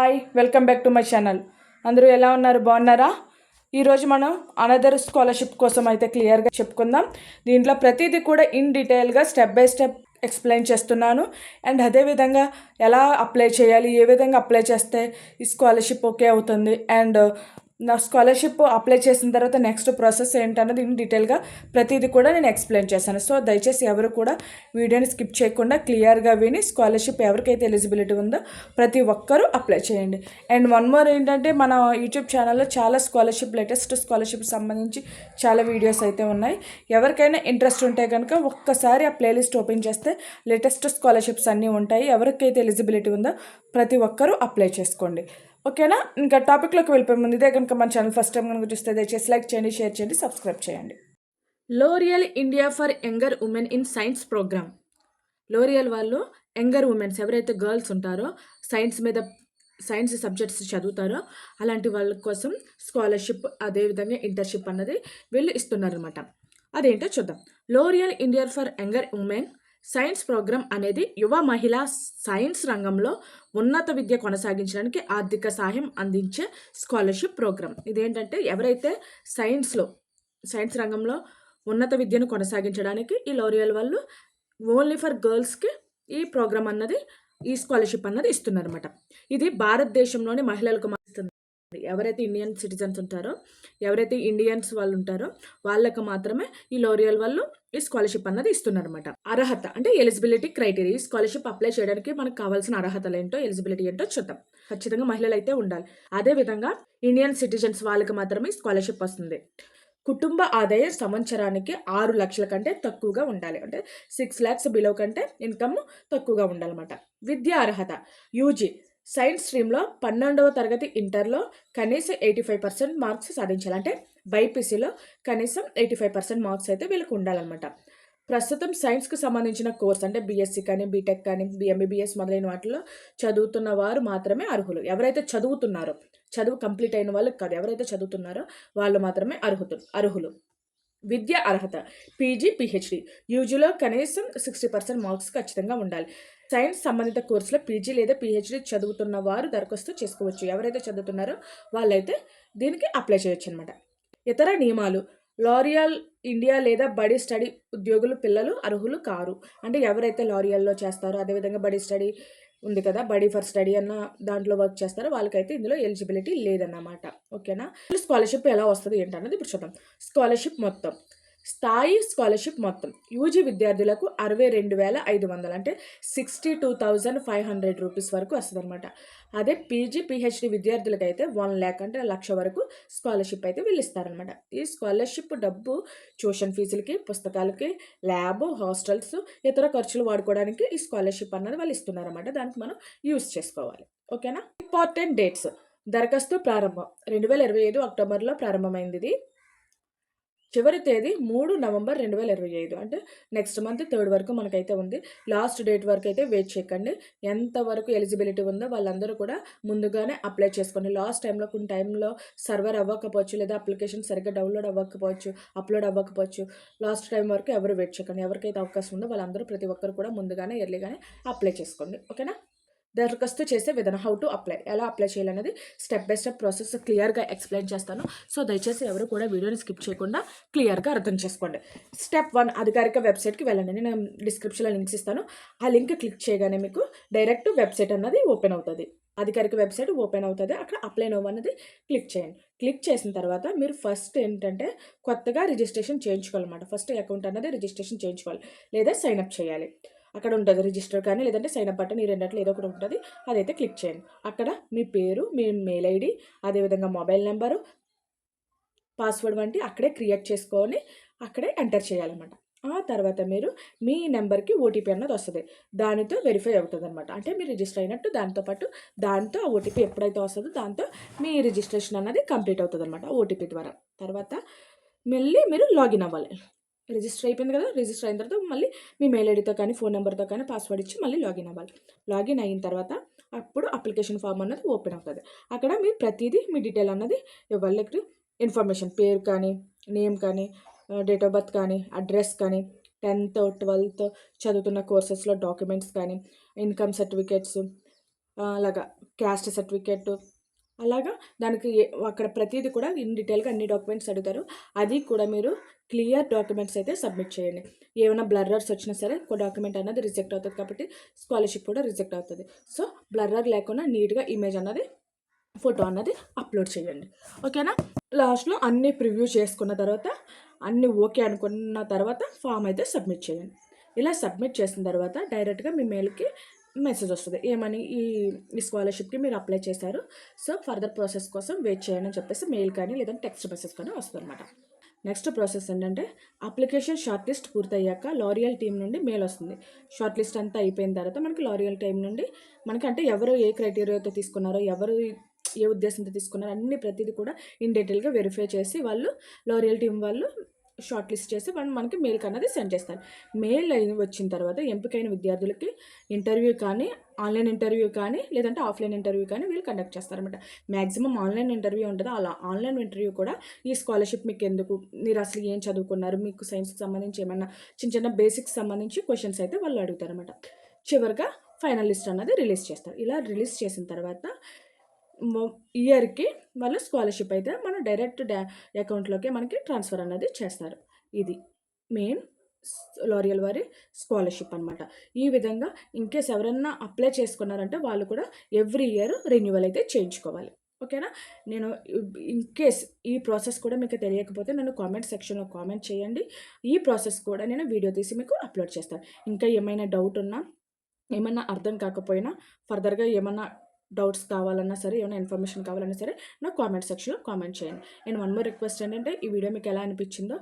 Hi welcome back to my channel. అందరూ ఎలా ఉన్నారు? బాగున్నారా? ఈరోజు మనం అనదర్ స్కాలర్షిప్ కోసం అయితే క్లియర్గా చెప్పుకుందాం. దీంట్లో ప్రతిదీ కూడా ఇన్ డీటెయిల్గా స్టెప్ బై స్టెప్ ఎక్స్ప్లెయిన్ చేస్తున్నాను. అండ్ అదేవిధంగా ఎలా అప్లై చేయాలి, ఏ విధంగా అప్లై చేస్తే ఈ స్కాలర్షిప్ ఓకే అవుతుంది, అండ్ నా స్కాలర్షిప్ అప్లై చేసిన తర్వాత నెక్స్ట్ ప్రాసెస్ ఏంటన్నది ఇన్ డీటెయిల్గా ప్రతిదీ కూడా నేను ఎక్స్ప్లెయిన్ చేశాను. సో దయచేసి ఎవరు కూడా వీడియోని స్కిప్ చేయకుండా క్లియర్గా విని స్కాలర్షిప్ ఎవరికైతే ఎలిజిబిలిటీ ఉందో ప్రతి ఒక్కరూ అప్లై చేయండి. అండ్ వన్ మోర్ ఏంటంటే మన యూట్యూబ్ ఛానల్లో చాలా లేటెస్ట్ స్కాలర్షిప్ సంబంధించి చాలా వీడియోస్ అయితే ఉన్నాయి. ఎవరికైనా ఇంట్రెస్ట్ ఉంటే కనుక ఒక్కసారి ఆ ప్లేలిస్ట్ ఓపెన్ చేస్తే లేటెస్ట్ స్కాలర్షిప్స్ అన్నీ ఉంటాయి. ఎవరికైతే ఎలిజిబిలిటీ ఉందో ప్రతి ఒక్కరూ అప్లై చేసుకోండి. ఓకేనా? ఇంకా టాపిక్లోకి వెళ్ళిపోయే ముందు ఇదే కనుక మన ఛానల్ ఫస్ట్ టైం కనుక చూస్తే దయచేసి లైక్ చేయండి, షేర్ చేయండి, సబ్స్క్రైబ్ చేయండి. L'Oreal India for younger women in science program. L'Oreal వాళ్ళు యంగర్ ఉమెన్స్ ఎవరైతే గర్ల్స్ ఉంటారో, సైన్స్ సబ్జెక్ట్స్ చదువుతారో అలాంటి వాళ్ళ కోసం స్కాలర్షిప్ అదేవిధంగా ఇంటర్న్షిప్ అన్నది వీళ్ళు ఇస్తున్నారనమాట. అదేంటో చూద్దాం. L'Oreal India for younger women science program అనేది యువ మహిళా సైన్స్ రంగంలో ఉన్నత విద్య కొనసాగించడానికి ఆర్థిక సహాయం అందించే స్కాలర్షిప్ ప్రోగ్రామ్. ఇదేంటంటే ఎవరైతే సైన్స్ రంగంలో ఉన్నత విద్యను కొనసాగించడానికి ఈ లోరియల్ వాళ్ళు ఓన్లీ ఫర్ గర్ల్స్కి ఈ ప్రోగ్రామ్ అన్నది, ఈ స్కాలర్షిప్ అన్నది ఇస్తున్నారన్నమాట. ఇది భారతదేశంలోని మహిళలకు ఇస్తుంది. ఎవరైతే ఇండియన్ సిటిజన్స్ ఉంటారో, ఎవరైతే ఇండియన్స్ వాళ్ళు ఉంటారో వాళ్ళకు మాత్రమే ఈ లోరియల్ వాళ్ళు ఈ స్కాలర్షిప్ అన్నది ఇస్తున్నారన్నమాట. అర్హత అంటే ఎలిజిబిలిటీ క్రైటీరియా. ఈ స్కాలర్షిప్ అప్లై చేయడానికి మనకు కావాల్సిన అర్హతలు ఏంటో, ఎలిజిబిలిటీ ఏంటో చూద్దాం. ఖచ్చితంగా మహిళలు అయితే ఉండాలి. అదేవిధంగా ఇండియన్ సిటిజన్స్ వాళ్ళకి మాత్రమే స్కాలర్షిప్ వస్తుంది. కుటుంబ ఆదాయం సంవత్సరానికి 6 లక్షల కంటే తక్కువగా ఉండాలి. అంటే 6 lakhs బిలో కంటే ఇన్కమ్ తక్కువగా ఉండాలన్నమాట. విద్యా అర్హత యూజీ సైన్స్ స్ట్రీమ్లో 12వ తరగతి ఇంటర్లో కనీసం 85% మార్క్స్ సాధించాలి. అంటే బైపీసీలో కనీసం 85% మార్క్స్ అయితే వీళ్ళకి ఉండాలన్నమాట. ప్రస్తుతం సైన్స్కి సంబంధించిన కోర్స్ అంటే బీఎస్సీ కానీ, బీటెక్ కానీ, ఎంబీబీఎస్ మొదలైన వాటిలో చదువుతున్న వారు మాత్రమే అర్హులు. ఎవరైతే చదువుతున్నారో, చదువు కంప్లీట్ అయిన వాళ్ళకి కాదు, ఎవరైతే చదువుతున్నారో వాళ్ళు మాత్రమే అర్హులు. విద్యా అర్హత పీజీ, పిహెచ్డి. యూజీలో కనీసం 60% మార్క్స్ ఖచ్చితంగా ఉండాలి. సైన్స్ సంబంధిత కోర్సులో పీజీ లేదా పిహెచ్డి చదువుతున్న వారు దరఖాస్తు చేసుకోవచ్చు. ఎవరైతే చదువుతున్నారో వాళ్ళైతే దీనికి అప్లై చేయొచ్చు అనమాట. ఇతర నియమాలు లారియల్ ఇండియా లేదా బడి స్టడీ ఉద్యోగులు పిల్లలు అర్హులు కారు. అంటే ఎవరైతే లారియల్లో చేస్తారో, అదేవిధంగా బడి స్టడీ ఉంది కదా, బడి ఫర్ స్టడీ అన్న దాంట్లో వర్క్ చేస్తారో వాళ్ళకైతే ఇందులో ఎలిజిబిలిటీ లేదన్నమాట. ఓకేనా? స్కాలర్షిప్ ఎలా వస్తుంది ఏంటన్నది ఇప్పుడు చూద్దాం. స్కాలర్షిప్ మొత్తం యూజీ విద్యార్థులకు 62,500 అంటే 62,500 రూపీస్ వరకు వస్తుంది అనమాట. అదే పీజీ, పిహెచ్డి విద్యార్థులకి అయితే 1 lakh అంటే 1,00,000 వరకు స్కాలర్షిప్ అయితే వీళ్ళు ఇస్తారనమాట. ఈ స్కాలర్షిప్ డబ్బు ట్యూషన్ ఫీజులకి, పుస్తకాలకి, ల్యాబ్, హాస్టల్స్, ఇతర ఖర్చులు వాడుకోవడానికి ఈ స్కాలర్షిప్ అన్నది వాళ్ళు ఇస్తున్నారన్నమాట. దానికి మనం యూజ్ చేసుకోవాలి. ఓకేనా? Important dates. దరఖాస్తు ప్రారంభం 2025 అక్టోబర్లో ప్రారంభమైంది. ఇది చివరి తేదీ 3 నవంబర్ 2025 అంటే నెక్స్ట్ మంత్ 3rd వరకు మనకైతే ఉంది. లాస్ట్ డేట్ వరకు అయితే వెయిట్ చేయకండి. ఎంతవరకు ఎలిజిబిలిటీ ఉందో వాళ్ళందరూ కూడా ముందుగానే అప్లై చేసుకోండి. లాస్ట్ టైంలో కొన్ని టైంలో సర్వర్ అవ్వకపోవచ్చు, లేదా అప్లికేషన్ సరిగ్గా డౌన్లోడ్ అవ్వకపోవచ్చు, అప్లోడ్ అవ్వకపోవచ్చు. లాస్ట్ టైం వరకు ఎవరు వెయిట్ చేయకండి. ఎవరికైతే అవకాశం ఉందో వాళ్ళందరూ ప్రతి ఒక్కరు కూడా ముందుగానే ఎర్లీగానే అప్లై చేసుకోండి. ఓకేనా? దరఖాస్తు చేసే విధానం, హౌ టు అప్లై, ఎలా అప్లై చేయాలనేది స్టెప్ బై స్టెప్ ప్రాసెస్ క్లియర్గా ఎక్స్ప్లెయిన్ చేస్తాను. సో దయచేసి ఎవరు కూడా వీడియోని స్కిప్ చేయకుండా క్లియర్గా అర్థం చేసుకోండి. స్టెప్ 1 అధికారిక వెబ్సైట్కి వెళ్ళండి. నేను డిస్క్రిప్షన్లో లింక్స్ ఇస్తాను. ఆ లింక్ క్లిక్ చేయగానే మీకు డైరెక్ట్ వెబ్సైట్ అన్నది ఓపెన్ అవుతుంది. అధికారిక వెబ్సైట్ ఓపెన్ అవుతుంది. అక్కడ అప్లై నౌ అన్నది క్లిక్ చేయండి. క్లిక్ చేసిన తర్వాత మీరు ఫస్ట్ ఏంటంటే కొత్తగా రిజిస్ట్రేషన్ చేయించుకోవాలన్నమాట. ఫస్ట్ అకౌంట్ అన్నది రిజిస్ట్రేషన్ చేయించుకోవాలి, లేదా సైన్అప్ చేయాలి. అక్కడ ఉంటుంది రిజిస్టర్ కానీ, లేదంటే సైన్అప్ బటన్, ఈ రెండిట్లో ఏదో ఒకటి ఉంటుంది. అదైతే క్లిక్ చేయండి. అక్కడ మీ పేరు, మీ మెయిల్ ఐడి, అదేవిధంగా మొబైల్ నెంబరు, పాస్వర్డ్ వంటి అక్కడే క్రియేట్ చేసుకొని అక్కడే ఎంటర్ చేయాలన్నమాట. ఆ తర్వాత మీరు మీ నెంబర్కి ఓటీపీ అన్నది వస్తుంది. దానితో వెరిఫై అవుతుంది అనమాట. అంటే మీరు రిజిస్టర్ అయినట్టు. దాంతో ఆ ఓటీపీ ఎప్పుడైతే వస్తుందో దాంతో మీ రిజిస్ట్రేషన్ అన్నది కంప్లీట్ అవుతుంది అనమాట ఓటీపీ ద్వారా. తర్వాత మళ్ళీ మీరు లాగిన్ అవ్వాలి. రిజిస్టర్ అయిపోయింది కదా, రిజిస్టర్ అయిన తర్వాత మళ్ళీ మీ మెయిల్ ఐడితో కానీ, ఫోన్ నెంబర్తో కానీ పాస్వర్డ్ ఇచ్చి మళ్ళీ లాగిన్ అవ్వాలి. లాగిన్ అయిన తర్వాత అప్పుడు అప్లికేషన్ ఫామ్ అన్నది ఓపెన్ అవుతుంది. అక్కడ మీరు ప్రతిదీ మీ డీటెయిల్ అన్నది ఇవ్వాలి. లైక్ ఇన్ఫర్మేషన్, పేరు కానీ, నేమ్ కానీ, డేట్ ఆఫ్ బర్త్ కానీ, అడ్రస్ కానీ, 10th 12th చదువుతున్న కోర్సెస్లో డాక్యుమెంట్స్ కానీ, ఇన్కమ్ సర్టిఫికేట్స్, అలాగా క్యాస్ట్ సర్టిఫికేట్ అలాగా దానికి అక్కడ ప్రతిదీ కూడా ఇన్ డీటెయిల్గా అన్ని డాక్యుమెంట్స్ అడుగుతారు. అది కూడా మీరు క్లియర్ డాక్యుమెంట్స్ అయితే సబ్మిట్ చేయండి. ఏమైనా బ్లర్రర్స్ వచ్చినా సరే డాక్యుమెంట్ అన్నది రిజెక్ట్ అవుతుంది కాబట్టి స్కాలర్షిప్ కూడా రిజెక్ట్ అవుతుంది. సో బ్లర్రర్ లేకుండా నీట్గా ఇమేజ్ అన్నది ఫోటో అన్నది అప్లోడ్ చేయండి. ఓకేనా? లాస్ట్లో అన్నీ ప్రివ్యూ చేసుకున్న తర్వాత అన్నీ ఓకే అనుకున్న తర్వాత ఫామ్ అయితే సబ్మిట్ చేయండి. ఇలా సబ్మిట్ చేసిన తర్వాత డైరెక్ట్గా మీ మెయిల్కి మెసేజ్ వస్తుంది, ఏమని ఈ స్కాలర్షిప్కి మీరు అప్లై చేశారు, సో ఫర్దర్ ప్రాసెస్ కోసం వెయిట్ చేయండి అని చెప్పేసి మెయిల్ కానీ లేదంటే టెక్స్ట్ మెసేజ్ కానీ వస్తుంది అనమాట. నెక్స్ట్ ప్రాసెస్ ఏంటంటే అప్లికేషన్ షార్ట్ లిస్ట్ పూర్తయ్యాక లారియల్ టీం నుండి మెయిల్ వస్తుంది. షార్ట్ లిస్ట్ అంతా అయిపోయిన తర్వాత మనకి లారియల్ టీం నుండి మనకి అంటే ఎవరు ఏ క్రైటీరియాతో తీసుకున్నారో, ఎవరు ఏ ఉద్దేశంతో తీసుకున్నారో అన్ని ప్రతిదీ కూడా ఇన్ డీటెయిల్గా వెరిఫై చేసి వాళ్ళు లారియల్ టీం వాళ్ళు షార్ట్ లిస్ట్ చేసి వాళ్ళు మనకి మెయిల్ అన్నది సెండ్ చేస్తారు. మెయిల్ వచ్చిన తర్వాత ఎంపికైన విద్యార్థులకి ఇంటర్వ్యూ కానీ ఆన్లైన్ ఇంటర్వ్యూ కానీ లేదంటే ఆఫ్లైన్ ఇంటర్వ్యూ కానీ వీళ్ళు కండక్ట్ చేస్తారనమాట. మ్యాక్సిమం ఆన్లైన్ ఇంటర్వ్యూ ఉంటుంది. అలా ఆన్లైన్ ఇంటర్వ్యూ కూడా ఈ స్కాలర్షిప్ మీకు ఎందుకు, మీరు అసలు ఏం చదువుకున్నారు, మీకు సైన్స్కి సంబంధించి ఏమన్నా చిన్న చిన్న బేసిక్స్ సంబంధించి క్వశ్చన్స్ అయితే వాళ్ళు అడుగుతారనమాట. చివరిగా ఫైనల్ లిస్ట్ అన్నది రిలీజ్ చేస్తారు. ఇలా రిలీజ్ చేసిన తర్వాత ఇయర్కి వాళ్ళు స్కాలర్షిప్ అయితే మన డైరెక్ట్ అకౌంట్లోకి మనకి ట్రాన్స్ఫర్ అన్నది చేస్తారు. ఇది మెయిన్ లారియల్ వారి స్కాలర్షిప్ అనమాట. ఈ విధంగా ఇన్కేస్ ఎవరన్నా అప్లై చేసుకున్నారంటే వాళ్ళు కూడా ఎవ్రీ ఇయర్ రెన్యువల్ అయితే చేయించుకోవాలి. ఓకేనా? నేను ఇన్కేస్ ఈ ప్రాసెస్ కూడా మీకు తెలియకపోతే నన్ను కామెంట్ సెక్షన్లో కామెంట్ చేయండి. ఈ ప్రాసెస్ కూడా నేను వీడియో తీసి మీకు అప్లోడ్ చేస్తాను. ఇంకా ఏమైనా డౌట్ ఉన్నా, ఏమన్నా అర్థం కాకపోయినా, ఫర్దర్గా ఏమన్నా డౌట్స్ కావాలన్నా సరే, ఏమైనా ఇన్ఫర్మేషన్ కావాలన్నా సరే నాకు కామెంట్ సెక్షన్లో కామెంట్ చేయండి. నేను వన్ మోర్ రిక్వెస్ట్ ఏంటంటే ఈ వీడియో మీకు ఎలా అనిపించిందో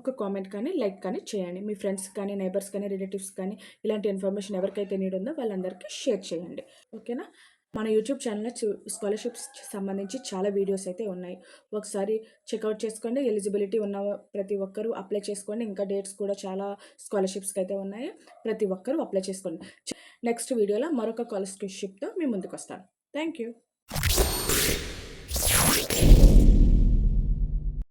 ఒక కామెంట్ కానీ లైక్ కానీ చేయండి. మీ ఫ్రెండ్స్ కానీ నైబర్స్ కానీ రిలేటివ్స్ కానీ ఇలాంటి ఇన్ఫర్మేషన్ ఎవరికైతే నీడ్ ఉందో వాళ్ళందరికీ షేర్ చేయండి. ఓకేనా? మన యూట్యూబ్ ఛానల్లో స్కాలర్షిప్స్ సంబంధించి చాలా వీడియోస్ అయితే ఉన్నాయి. ఒకసారి చెక్అవుట్ చేసుకోండి. ఎలిజిబిలిటీ ఉన్న ప్రతి ఒక్కరూ అప్లై చేసుకోండి. ఇంకా డేట్స్ కూడా చాలా స్కాలర్షిప్స్కి అయితే ఉన్నాయి. ప్రతి ఒక్కరూ అప్లై చేసుకోండి. నెక్స్ట్ వీడియోలో మరొక స్కాలర్షిప్తో మీ ముందుకు వస్తాను. Thank you.